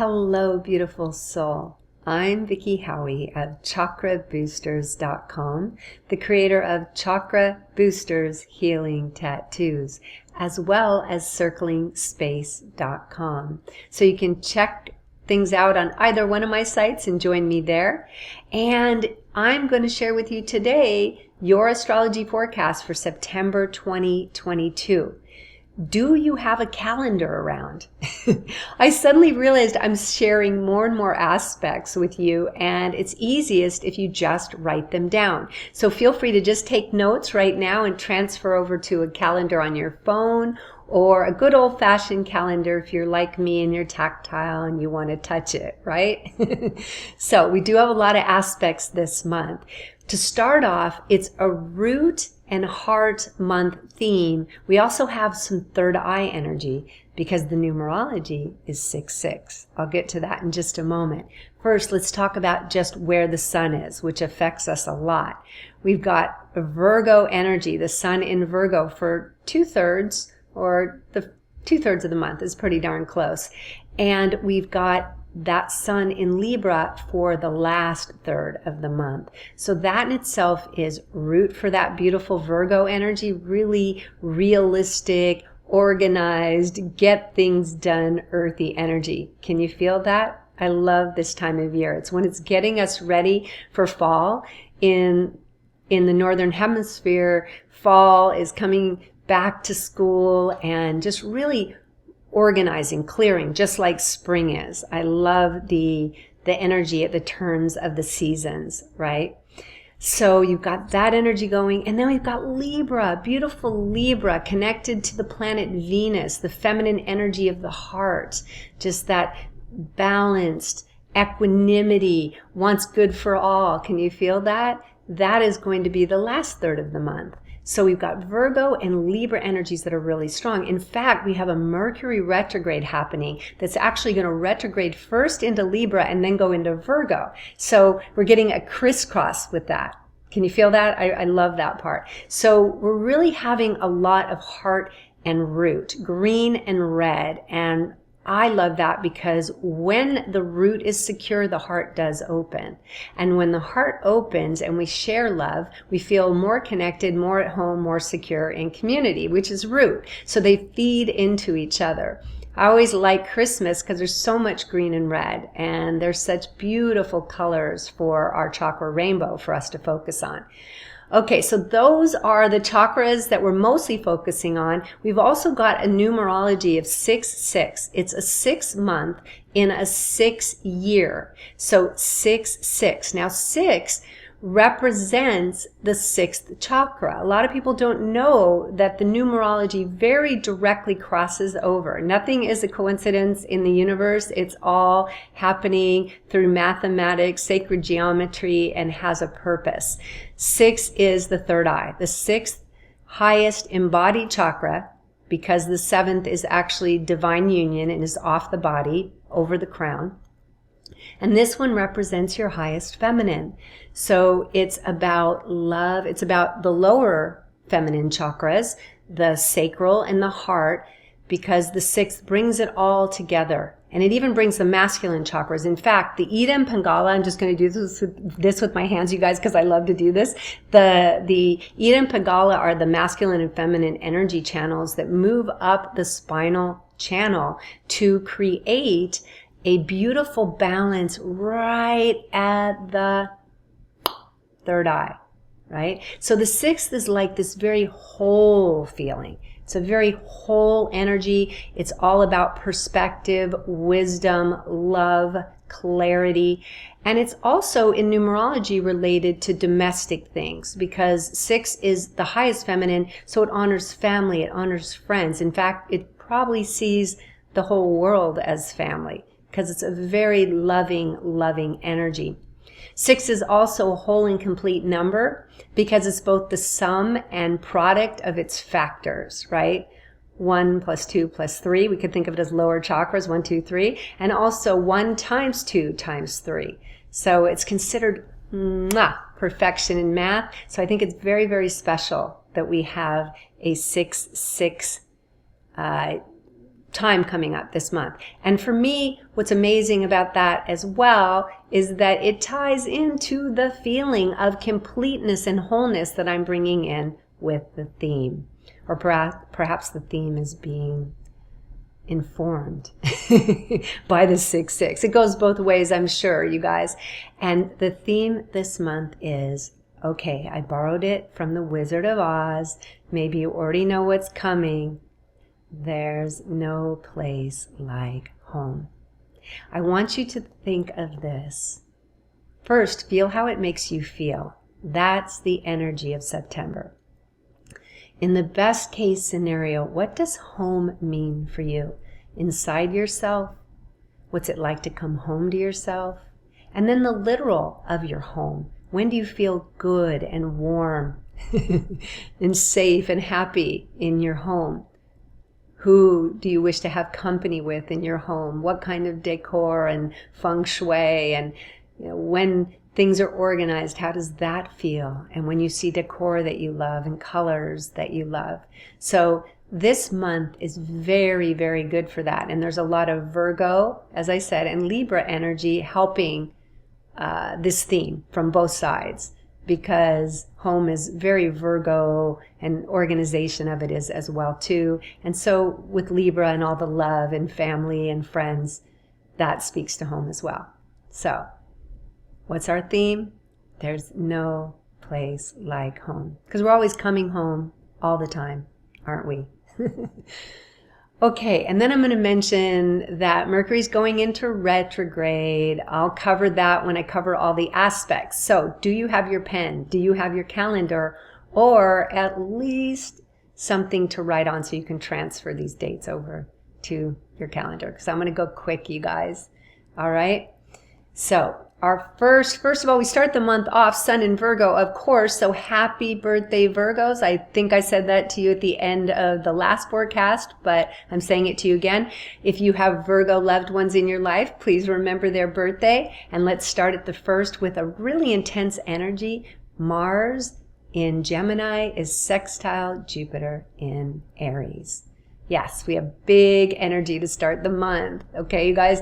Hello, beautiful soul. I'm Vicki Howie of ChakraBoosters.com, the creator of Chakra Boosters Healing Tattoos, as well as CirclingSpace.com. So you can check things out on either one of my sites and join me there. And I'm going to share with you today your astrology forecast for September 2022. Do you have a calendar around? I suddenly realized I'm sharing more and more aspects with you, and it's easiest if you just write them down. So feel free to just take notes right now and transfer over to a calendar on your phone or a good old-fashioned calendar if you're like me and you're tactile and you want to touch it, right? So we do have a lot of aspects this month. To start off, it's a root and heart month theme. We also have some third eye energy because the numerology is 6/6. I'll get to that in just a moment. First, let's talk about just where the sun is, which affects us a lot. We've got Virgo energy, the sun in Virgo for 2/3, or the 2/3 of the month is pretty darn close. And we've got that sun in Libra for the last third of the month. So that in itself is root for that beautiful Virgo energy, really realistic, organized, get things done, earthy energy. Can you feel that? I love this time of year. It's when it's getting us ready for fall. In the Northern Hemisphere, fall is coming back to school and just really organizing, clearing, just like spring is. I love the energy at the turns of the seasons, right? So you've got that energy going, and then we've got Libra, beautiful Libra, connected to the planet Venus, the feminine energy of the heart, just that balanced equanimity, wants good for all. Can you feel that? That is going to be the last third of the month. So we've got Virgo and Libra energies that are really strong. In fact, we have a Mercury retrograde happening that's actually going to retrograde first into Libra and then go into Virgo. So we're getting a crisscross with that. Can you feel that? I love that part. So we're really having a lot of heart and root, green and red. And I love that because when the root is secure, the heart does open. And when the heart opens and we share love, we feel more connected, more at home, more secure in community, which is root. So they feed into each other. I always like Christmas because there's so much green and red, and there's such beautiful colors for our chakra rainbow for us to focus on. Okay, so those are the chakras that we're mostly focusing on. We've also got a numerology of 6/6. It's a 6-month in a 6-year. So 6/6. Now 6 represents the 6th chakra. A lot of people don't know that the numerology very directly crosses over. Nothing is a coincidence in the universe. It's all happening through mathematics, sacred geometry, and has a purpose. 6 is the third eye, the 6th highest embodied chakra, because the 7th is actually divine union and is off the body, over the crown. And this one represents your highest feminine. So it's about love. It's about the lower feminine chakras, the sacral and the heart, because the 6th brings it all together. And it even brings the masculine chakras. In fact, the Ida and Pingala, I'm just going to do this with my hands, you guys, because I love to do this. The Ida and Pingala are the masculine and feminine energy channels that move up the spinal channel to create a beautiful balance right at the third eye, right? So the 6th is like this very whole feeling. It's a very whole energy. It's all about perspective, wisdom, love, clarity. And it's also in numerology related to domestic things, because 6 is the highest feminine, so it honors family, it honors friends. In fact, it probably sees the whole world as family, because it's a very loving energy. 6 is also a whole and complete number because it's both the sum and product of its factors, right? 1 + 2 + 3. We could think of it as lower chakras, 1, 2, 3. And also 1 × 2 × 3. So it's considered perfection in math. So I think it's very, very special that we have a 6/6 time coming up this month. And for me, what's amazing about that as well is that it ties into the feeling of completeness and wholeness that I'm bringing in with the theme. Or perhaps the theme is being informed by the 6-6. It goes both ways, I'm sure, you guys. And the theme this month is, okay, I borrowed it from the Wizard of Oz. Maybe you already know what's coming. There's no place like home. I want you to think of this. First, feel how it makes you feel. That's the energy of September. In the best case scenario, what does home mean for you? Inside yourself? What's it like to come home to yourself? And then the literal of your home. When do you feel good and warm and safe and happy in your home? Who do you wish to have company with in your home? What kind of decor and feng shui? And when things are organized, how does that feel? And when you see decor that you love and colors that you love. So this month is very, very good for that. And there's a lot of Virgo, as I said, and Libra energy helping this theme from both sides, because home is very Virgo and organization of it is as well too. And so with Libra and all the love and family and friends, that speaks to home as well. So what's our theme? There's no place like home, because we're always coming home all the time, aren't we? Okay, and then I'm going to mention that Mercury's going into retrograde. I'll cover that when I cover all the aspects. So do you have your pen? Do you have your calendar? Or at least something to write on so you can transfer these dates over to your calendar? Because I'm going to go quick, you guys. All right? So our first of all, we start the month off, Sun in Virgo, of course. So happy birthday, Virgos. I think I said that to you at the end of the last forecast, but I'm saying it to you again. If you have Virgo loved ones in your life, please remember their birthday. And let's start at the first with a really intense energy. Mars in Gemini is sextile Jupiter in Aries. Yes, we have big energy to start the month. Okay, you guys,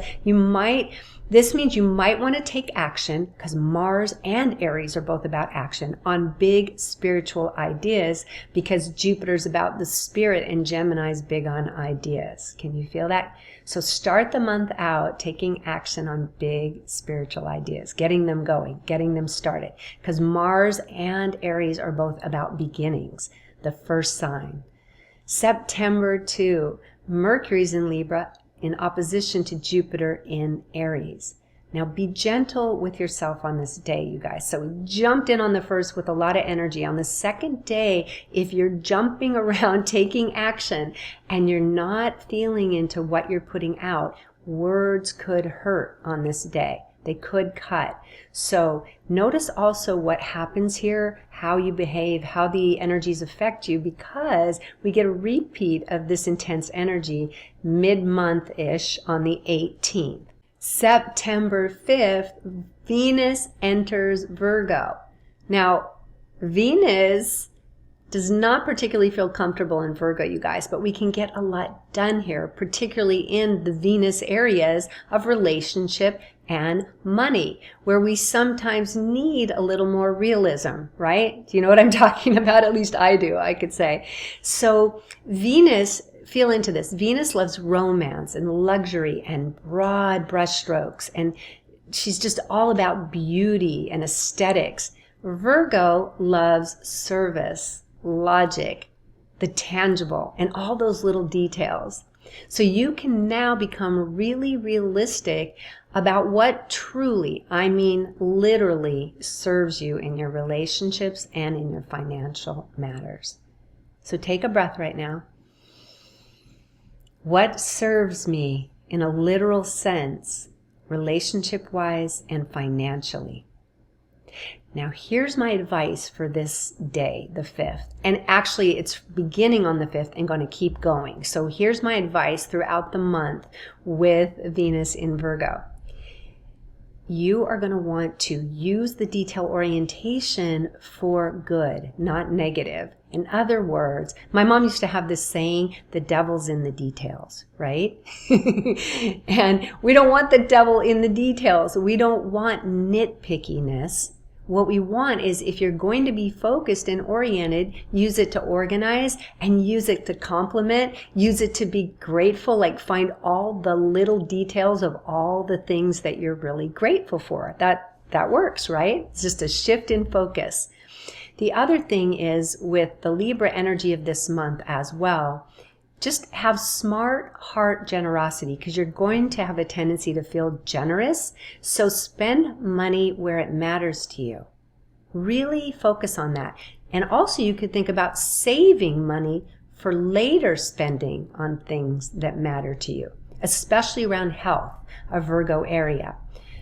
this means you might want to take action, because Mars and Aries are both about action, on big spiritual ideas, because Jupiter's about the spirit and Gemini's big on ideas. Can you feel that? So start the month out taking action on big spiritual ideas, getting them going, getting them started, because Mars and Aries are both about beginnings, the first sign. September 2, Mercury's in Libra in opposition to Jupiter in Aries. Now be gentle with yourself on this day, you guys. So we jumped in on the first with a lot of energy. On the second day, if you're jumping around taking action and you're not feeling into what you're putting out, words could hurt on this day. They could cut. So notice also what happens here, how you behave, how the energies affect you, because we get a repeat of this intense energy mid-month-ish on the 18th. September 5th, Venus enters Virgo. Now, Venus does not particularly feel comfortable in Virgo, you guys, but we can get a lot done here, particularly in the Venus areas of relationship and money, where we sometimes need a little more realism, right? Do you know what I'm talking about? At least I do, I could say. So Venus, feel into this. Venus loves romance and luxury and broad brushstrokes, and she's just all about beauty and aesthetics. Virgo loves service, logic, the tangible, and all those little details. So you can now become really realistic about what truly, I mean literally, serves you in your relationships and in your financial matters. So take a breath right now. What serves me in a literal sense, relationship-wise and financially? Now, here's my advice for this day, the 5th. And actually, it's beginning on the 5th and going to keep going. So here's my advice throughout the month with Venus in Virgo. you are going to want to use the detail orientation for good, not negative. In other words, my mom used to have this saying, the devil's in the details, right? And we don't want the devil in the details. We don't want nitpickiness. What we want is, if you're going to be focused and oriented, use it to organize and use it to complement, use it to be grateful, like find all the little details of all the things that you're really grateful for. That works, right? It's just a shift in focus. The other thing is, with the Libra energy of this month as well, just have smart heart generosity, because you're going to have a tendency to feel generous. So spend money where it matters to you. Really focus on that. And also you could think about saving money for later spending on things that matter to you, especially around health, a Virgo area.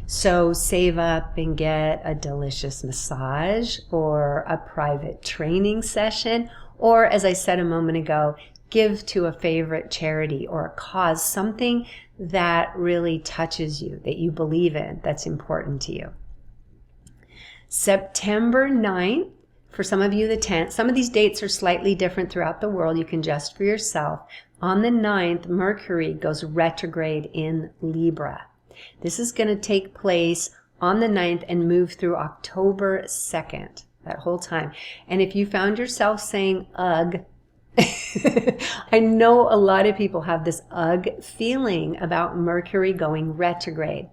So save up and get a delicious massage or a private training session, or, as I said a moment ago, give to a favorite charity or a cause, something that really touches you, that you believe in, that's important to you. September 9th, for some of you the 10th, some of these dates are slightly different throughout the world. You can adjust for yourself. On the 9th, Mercury goes retrograde in Libra. This is going to take place on the 9th and move through October 2nd, that whole time. And if you found yourself saying, ugh, I know a lot of people have this ugh feeling about Mercury going retrograde.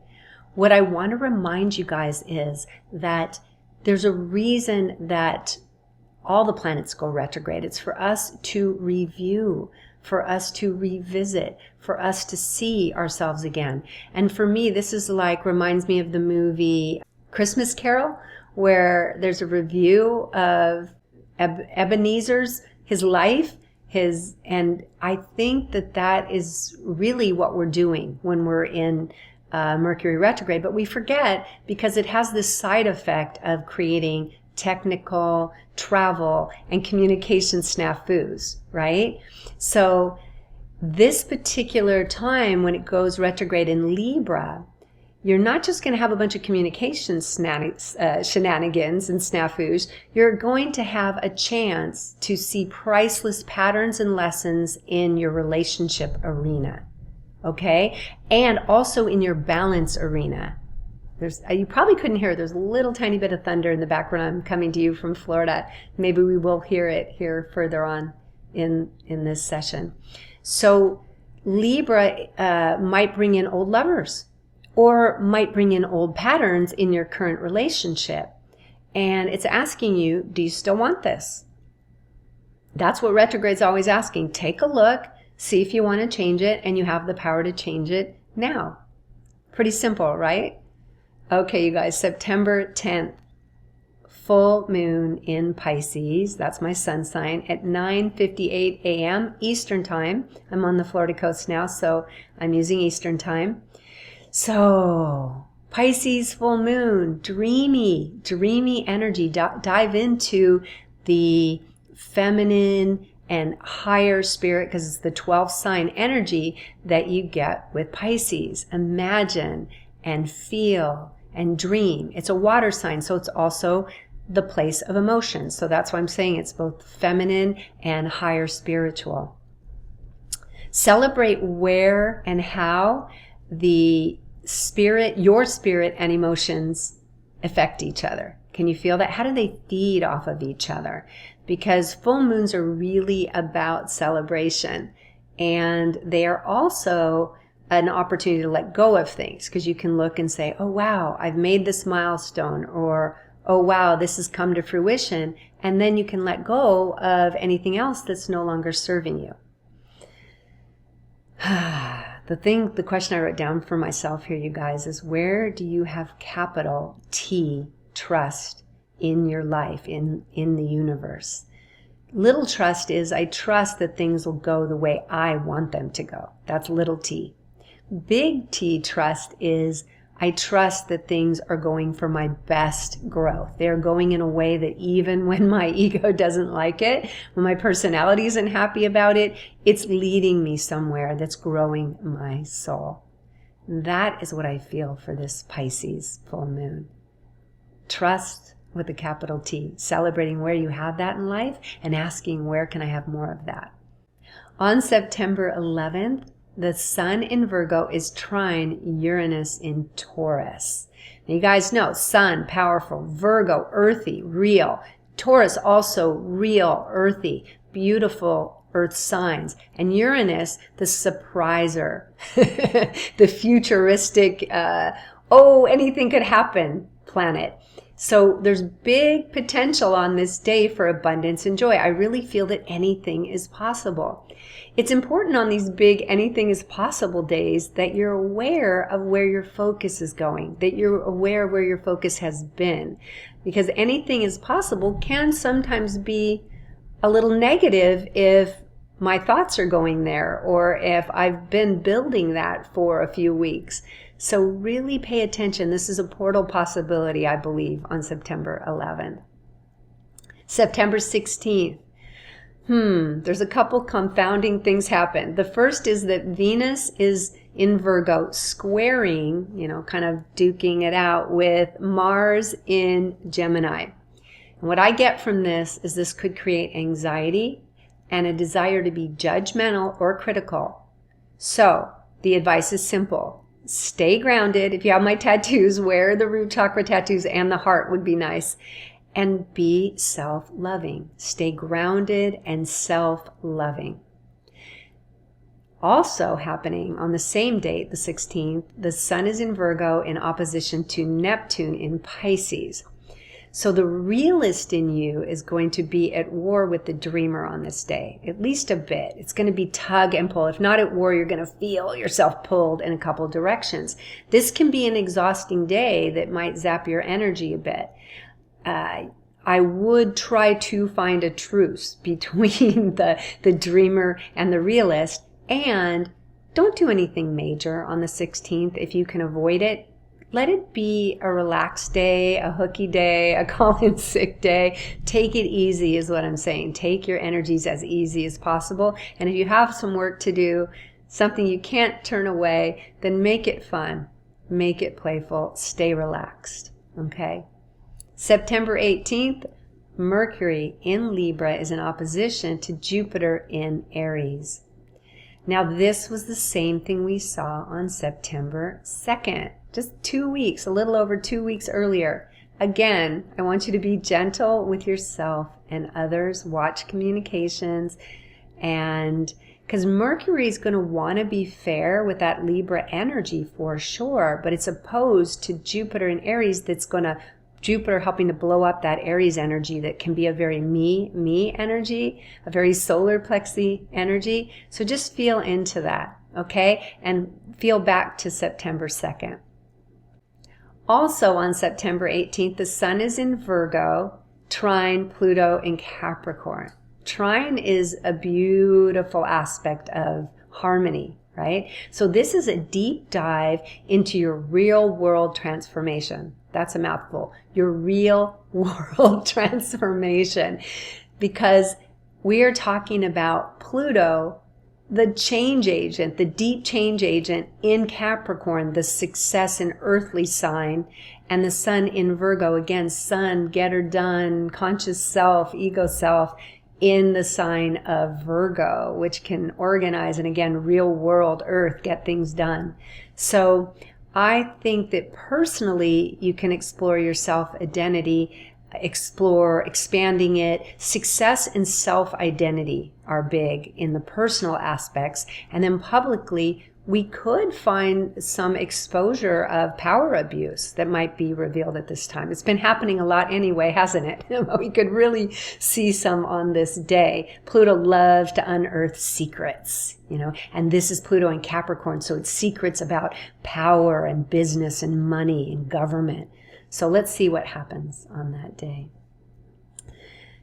What I want to remind you guys is that there's a reason that all the planets go retrograde. It's for us to review, for us to revisit, for us to see ourselves again. And for me, this is like, reminds me of the movie Christmas Carol, where there's a review of Ebenezer's, his life, and I think that is really what we're doing when we're in Mercury retrograde. But we forget, because it has this side effect of creating technical, travel, and communication snafus, right? So this particular time, when it goes retrograde in Libra, you're not just going to have a bunch of communication shenanigans and snafus. You're going to have a chance to see priceless patterns and lessons in your relationship arena, okay? And also in your balance arena. You probably couldn't hear it. There's a little tiny bit of thunder in the background. I'm coming to you from Florida. Maybe we will hear it here further on in this session. So Libra might bring in old lovers, or might bring in old patterns in your current relationship. And it's asking you, do you still want this? That's what retrograde's always asking. Take a look, see if you want to change it, and you have the power to change it now. Pretty simple, right? Okay, you guys, September 10th, full moon in Pisces. That's my sun sign at 9:58 a.m. Eastern time. I'm on the Florida coast now, so I'm using Eastern time. So, Pisces full moon, dreamy energy. Dive into the feminine and higher spirit, because it's the 12th sign energy that you get with Pisces. Imagine and feel and dream. It's a water sign, so it's also the place of emotion. So that's why I'm saying it's both feminine and higher spiritual. Celebrate where and how the spirit, your spirit and emotions affect each other. Can you feel that? How do they feed off of each other? Because full moons are really about celebration, and they are also an opportunity to let go of things, because you can look and say, oh wow, I've made this milestone, or oh wow, this has come to fruition, and then you can let go of anything else that's no longer serving you. The question I wrote down for myself here, you guys, is where do you have capital T, trust, in your life, in the universe? Little trust is, I trust that things will go the way I want them to go. That's little t. Big T trust is, I trust that things are going for my best growth. They're going in a way that even when my ego doesn't like it, when my personality isn't happy about it, it's leading me somewhere that's growing my soul. That is what I feel for this Pisces full moon. Trust with a capital T, celebrating where you have that in life and asking, where can I have more of that? On September 11th, the sun in Virgo is trine Uranus in Taurus. Now you guys know, sun, powerful, Virgo, earthy, real. Taurus, also real, earthy, beautiful earth signs. And Uranus, the surpriser, the futuristic, anything could happen planet. So there's big potential on this day for abundance and joy. I really feel that anything is possible. It's important on these big anything is possible days that you're aware of where your focus is going, that you're aware of where your focus has been. Because anything is possible can sometimes be a little negative if my thoughts are going there or if I've been building that for a few weeks. So really pay attention. This is a portal possibility, I believe, on September 11th. September 16th. There's a couple confounding things happen. The first is that Venus is in Virgo squaring, kind of duking it out with Mars in Gemini. And what I get from this could create anxiety and a desire to be judgmental or critical. So the advice is simple. Stay grounded. If you have my tattoos, wear the root chakra tattoos and the heart would be nice. And be self-loving. Stay grounded and self-loving. Also happening on the same date, the 16th, the sun is in Virgo in opposition to Neptune in Pisces. So the realist in you is going to be at war with the dreamer on this day, at least a bit. It's going to be tug and pull. If not at war, you're going to feel yourself pulled in a couple directions. This can be an exhausting day that might zap your energy a bit. I would try to find a truce between the dreamer and the realist, and don't do anything major on the 16th if you can avoid it. Let it be a relaxed day, a hooky day, a call-in sick day. Take it easy is what I'm saying. Take your energies as easy as possible. And if you have some work to do, something you can't turn away, then make it fun. Make it playful. Stay relaxed. Okay? September 18th, Mercury in Libra is in opposition to Jupiter in Aries. Now this was the same thing we saw on September 2nd. Just 2 weeks, a little over 2 weeks earlier. Again, I want you to be gentle with yourself and others. Watch communications. And because Mercury is going to want to be fair with that Libra energy for sure, but it's opposed to Jupiter in Aries Jupiter helping to blow up that Aries energy that can be a very me energy, a very solar plexi energy. So just feel into that, okay? And feel back to September 2nd. Also on September 18th, the sun is in Virgo, trine Pluto in Capricorn. Trine is a beautiful aspect of harmony, right? So this is a deep dive into your real world transformation. That's a mouthful. Your real world transformation. Because we are talking about Pluto, the change agent, the deep change agent in Capricorn, the success and earthly sign, and the sun in Virgo, again, sun, get her done, conscious self, ego self, in the sign of Virgo, which can organize and again, real world earth, get things done. So I think that personally, you can explore your self-identity, explore expanding it. Success and self-identity are big in the personal aspects. And then publicly, we could find some exposure of power abuse that might be revealed at this time. It's been happening a lot anyway, hasn't it? We could really see some on this day. Pluto loves to unearth secrets, and this is Pluto in Capricorn, so it's secrets about power and business and money and government. So let's see what happens on that day.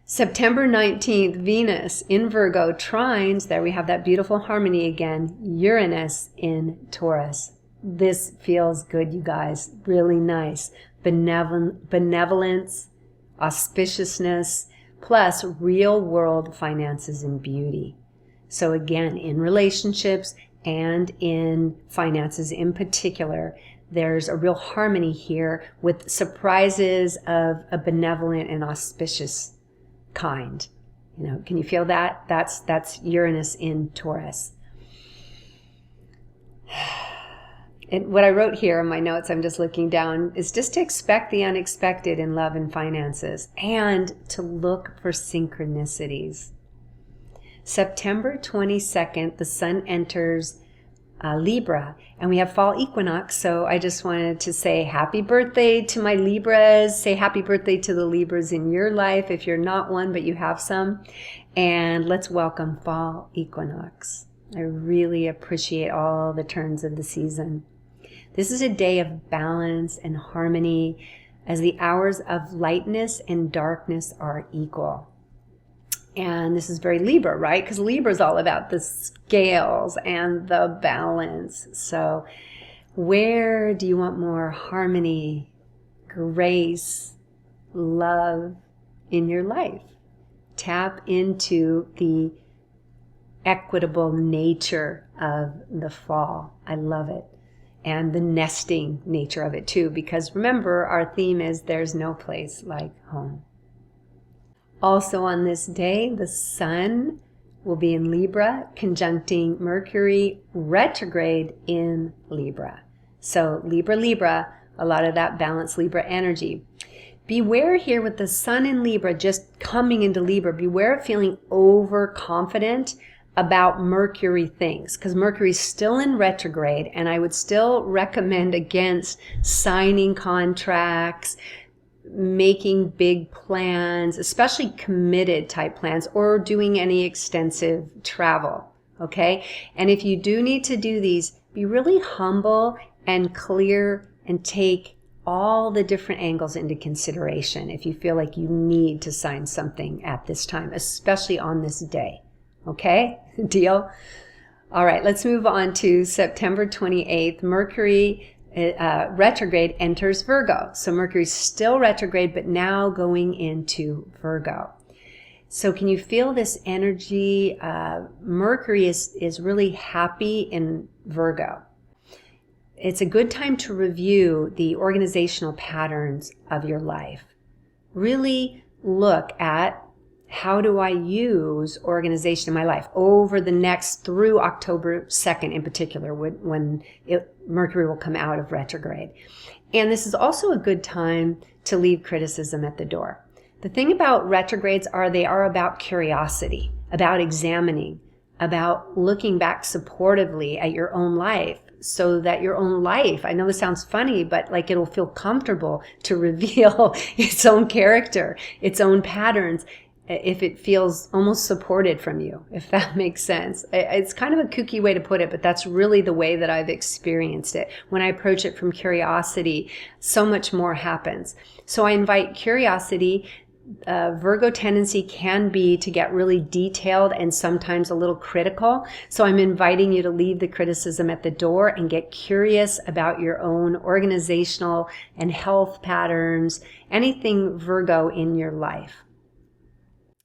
September 19th, Venus in Virgo trines, there we have that beautiful harmony again, Uranus in Taurus. This feels good, you guys, really nice. Benevolence, auspiciousness, plus real world finances and beauty. So again, in relationships and in finances in particular. There's a real harmony here with surprises of a benevolent and auspicious kind. You know, can you feel that? That's Uranus in Taurus. And what I wrote here in my notes, I'm just looking down, is just to expect the unexpected in love and finances and to look for synchronicities. September 22nd, the sun enters Libra, and we have fall equinox. So I just wanted to say happy birthday to my Libras. Say happy birthday to the Libras in your life if you're not one, but you have some. And let's welcome fall equinox. I really appreciate all the turns of the season. This is a day of balance and harmony as the hours of lightness and darkness are equal. And this is very Libra, right? Because Libra is all about the scales and the balance. So where do you want more harmony, grace, love in your life? Tap into the equitable nature of the fall. I love it. And the nesting nature of it too, because remember, our theme is there's no place like home. Also on this day, the sun will be in Libra, conjuncting Mercury Retrograde in Libra. So Libra, a lot of that balanced Libra energy. Beware here with the sun in Libra just coming into Libra. Beware of feeling overconfident about Mercury things, because Mercury's still in retrograde, and I would still recommend against signing contracts, making big plans, especially committed type plans, or doing any extensive travel, okay? And if you do need to do these, be really humble and clear and take all the different angles into consideration if you feel like you need to sign something at this time, especially on this day, okay? Deal? All right, let's move on to September 28th. Mercury retrograde enters Virgo. So Mercury's still retrograde, but now going into Virgo. So can you feel this energy? Mercury is really happy in Virgo. It's a good time to review the organizational patterns of your life. Really look at how do I use organization in my life over the next, through October 2nd in particular, when Mercury will come out of retrograde. And this is also a good time to leave criticism at the door. The thing about retrogrades they are about curiosity, about examining, about looking back supportively at your own life, so that your own life, I know this sounds funny, but like it'll feel comfortable to reveal its own character, its own patterns, if it feels almost supported from you, if that makes sense. It's kind of a kooky way to put it, but that's really the way that I've experienced it. When I approach it from curiosity, so much more happens. So I invite curiosity. Virgo tendency can be to get really detailed and sometimes a little critical. So I'm inviting you to leave the criticism at the door and get curious about your own organizational and health patterns, anything Virgo in your life.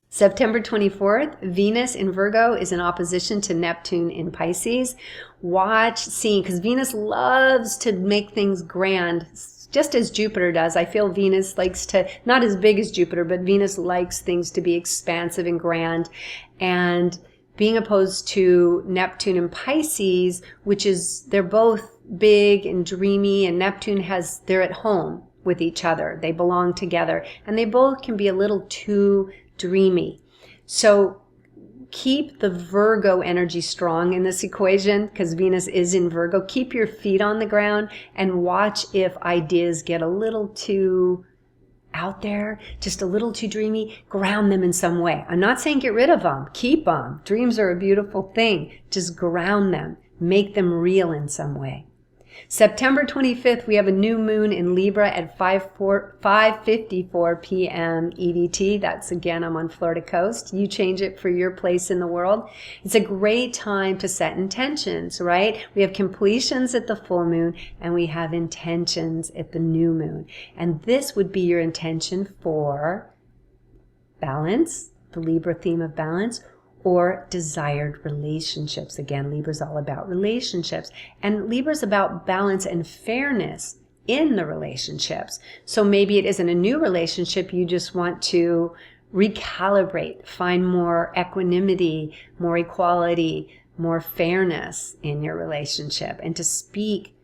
September 24th, Venus in Virgo is in opposition to Neptune in Pisces. Watch, seeing, because Venus loves to make things grand, just as Jupiter does. I feel Venus likes to, not as big as Jupiter, but Venus likes things to be expansive and grand. And being opposed to Neptune in Pisces, which is, they're both big and dreamy, and Neptune they're at home with each other. They belong together. And they both can be a little too dreamy. So keep the Virgo energy strong in this equation, because Venus is in Virgo. Keep your feet on the ground and watch if ideas get a little too out there, just a little too dreamy. Ground them in some way. I'm not saying get rid of them. Keep them. Dreams are a beautiful thing. Just ground them. Make them real in some way. September 25th, we have a new moon in Libra at 5:54 p.m. EDT. That's, again, I'm on Florida coast. You change it for your place in the world. It's a great time to set intentions, right? We have completions at the full moon, and we have intentions at the new moon. And this would be your intention for balance, the Libra theme of balance, or desired relationships. Again, Libra's all about relationships. And Libra's about balance and fairness in the relationships. So maybe it isn't a new relationship, you just want to recalibrate, find more equanimity, more equality, more fairness in your relationship, and to speak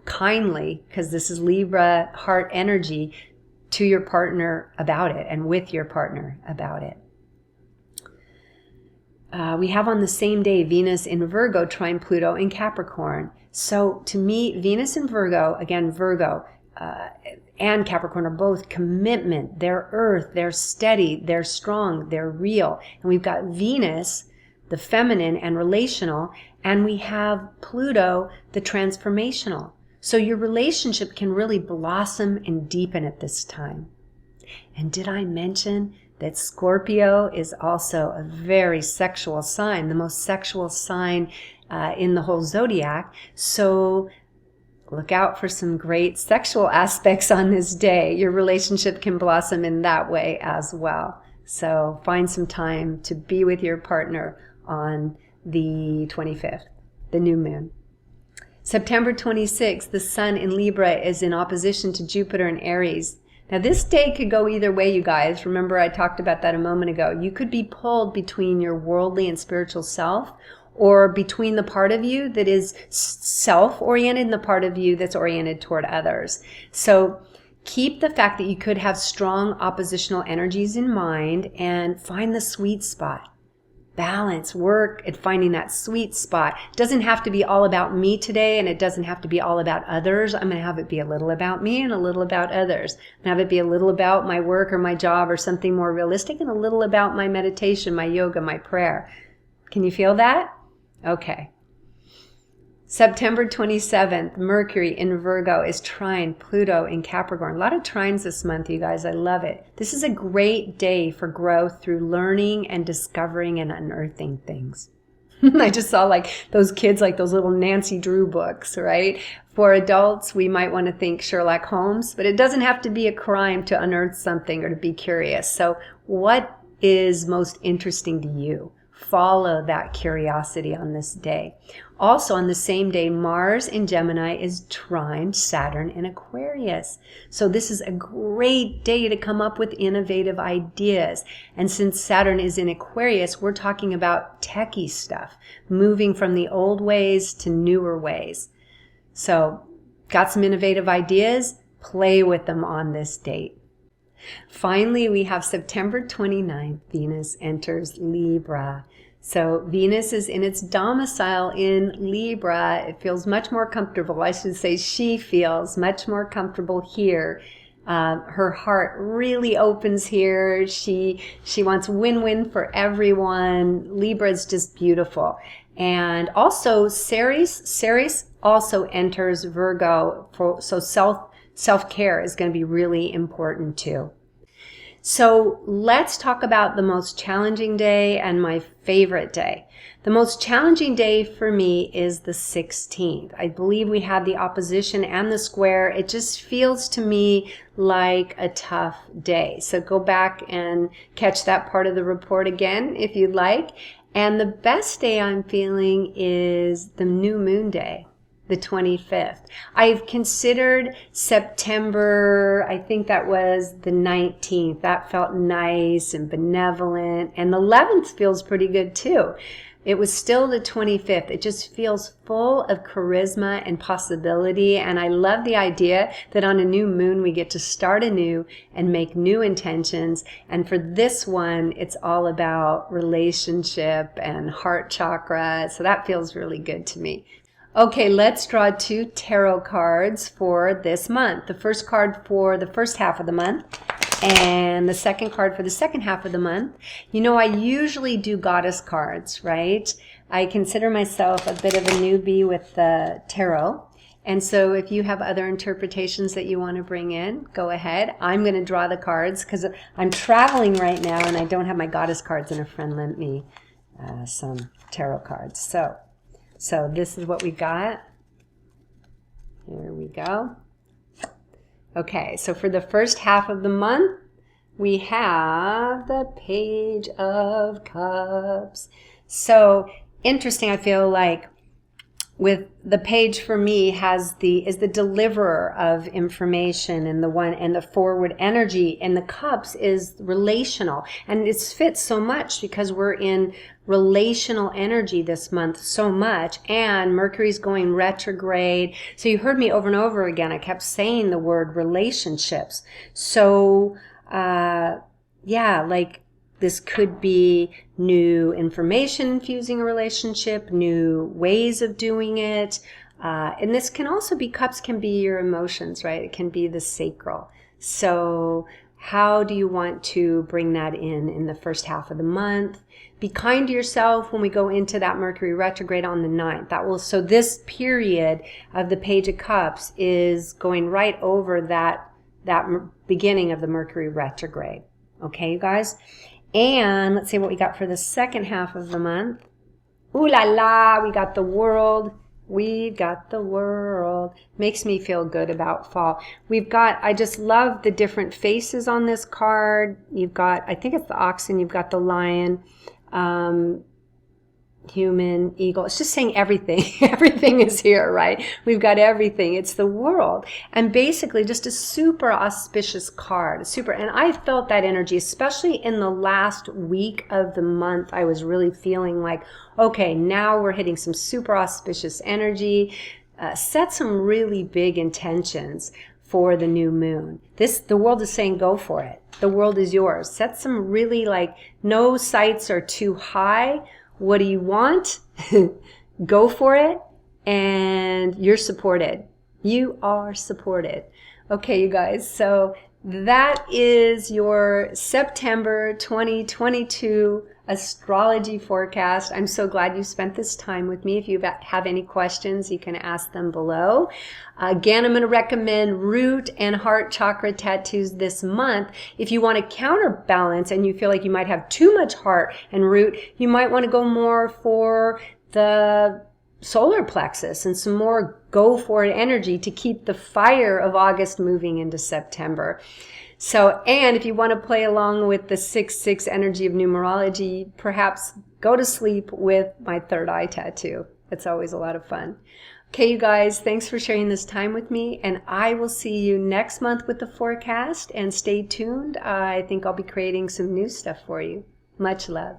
kindly, because this is Libra heart energy, to your partner about it and with your partner about it. We have on the same day Venus in Virgo trine Pluto in Capricorn. So to me, Venus in Virgo, again, Virgo and Capricorn are both commitment. They're earth, they're steady, they're strong, they're real. And we've got Venus, the feminine and relational, and we have Pluto, the transformational. So your relationship can really blossom and deepen at this time. And did I mention that Scorpio is also a very sexual sign, the most sexual sign in the whole zodiac. So look out for some great sexual aspects on this day. Your relationship can blossom in that way as well. So find some time to be with your partner on the 25th, the new moon. September 26th, the Sun in Libra is in opposition to Jupiter in Aries. Now this day could go either way, you guys. Remember I talked about that a moment ago. You could be pulled between your worldly and spiritual self, or between the part of you that is self-oriented and the part of you that's oriented toward others. So keep the fact that you could have strong oppositional energies in mind and find the sweet spot. Balance, work at finding that sweet spot. It doesn't have to be all about me today, and it doesn't have to be all about others. I'm going to have it be a little about me and a little about others. I'm going to have it be a little about my work or my job or something more realistic, and a little about my meditation, my yoga, my prayer. Can you feel that? Okay. September 27th, Mercury in Virgo is trine Pluto in Capricorn. A lot of trines this month, you guys. I love it. This is a great day for growth through learning and discovering and unearthing things. I just saw like those kids, like those little Nancy Drew books, right? For adults, we might want to think Sherlock Holmes, but it doesn't have to be a crime to unearth something or to be curious. So what is most interesting to you? Follow that curiosity on this day. Also on the same day, Mars in Gemini is trine Saturn in Aquarius. So this is a great day to come up with innovative ideas. And since Saturn is in Aquarius, we're talking about techie stuff, moving from the old ways to newer ways. So got some innovative ideas? Play with them on this date. Finally, we have September 29th, Venus enters Libra. So Venus is in its domicile in Libra. It feels much more comfortable. I should say she feels much more comfortable here. Her heart really opens here. She wants win-win for everyone. Libra is just beautiful. And also Ceres also enters Virgo. So self-care is going to be really important too. So let's talk about the most challenging day and my favorite day. The most challenging day for me is the 16th. I believe we have the opposition and the square. It just feels to me like a tough day. So go back and catch that part of the report again if you'd like. And the best day I'm feeling is the new moon day, the 25th. I've considered September, I think that was the 19th. That felt nice and benevolent. And the 11th feels pretty good too. It was still the 25th. It just feels full of charisma and possibility. And I love the idea that on a new moon, we get to start anew and make new intentions. And for this one, it's all about relationship and heart chakra. So that feels really good to me. Okay, let's draw 2 tarot cards for this month. The first card for the first half of the month and the second card for the second half of the month. You know, I usually do goddess cards, right? I consider myself a bit of a newbie with the tarot. And so if you have other interpretations that you want to bring in, go ahead. I'm going to draw the cards because I'm traveling right now and I don't have my goddess cards, and a friend lent me some tarot cards. So this is what we got. Here we go. Okay, so for the first half of the month, we have the Page of Cups. So interesting, I feel like with the page for me is the deliverer of information, and the forward energy, and the cups is relational, and it fits so much because we're in relational energy this month so much, and Mercury's going retrograde. So you heard me over and over again, I kept saying the word relationships. So yeah, like this could be new information infusing a relationship, new ways of doing it. And this can also be, cups can be your emotions, right? It can be the sacral. So how do you want to bring that in the first half of the month? Be kind to yourself when we go into that Mercury retrograde on the 9th. So this period of the Page of Cups is going right over that beginning of the Mercury retrograde. Okay, you guys? And let's see what we got for the second half of the month. Ooh la la, we got the World. We've got the World. Makes me feel good about fall. I just love the different faces on this card. You've got, I think it's the oxen, you've got the lion, human, eagle. It's just saying everything. Everything is here, right? We've got everything. It's the World. And basically just a super auspicious card. And I felt that energy, especially in the last week of the month. I was really feeling like, okay, now we're hitting some super auspicious energy. Set some really big intentions for the new moon. The World is saying, go for it. The world is yours. Set some really, like, no sights are too high. What do you want? Go for it, and you're supported. You are supported. Okay, you guys, so that is your September 2022 astrology forecast. I'm so glad you spent this time with me. If you have any questions, you can ask them below. Again, I'm going to recommend root and heart chakra tattoos this month. If you want to counterbalance and you feel like you might have too much heart and root, you might want to go more for the solar plexus and some more go for it energy to keep the fire of August moving into September. So, and if you want to play along with the 6/6 energy of numerology, perhaps go to sleep with my third eye tattoo. It's always a lot of fun. Okay, you guys, thanks for sharing this time with me, and I will see you next month with the forecast, and stay tuned. I think I'll be creating some new stuff for you. Much love.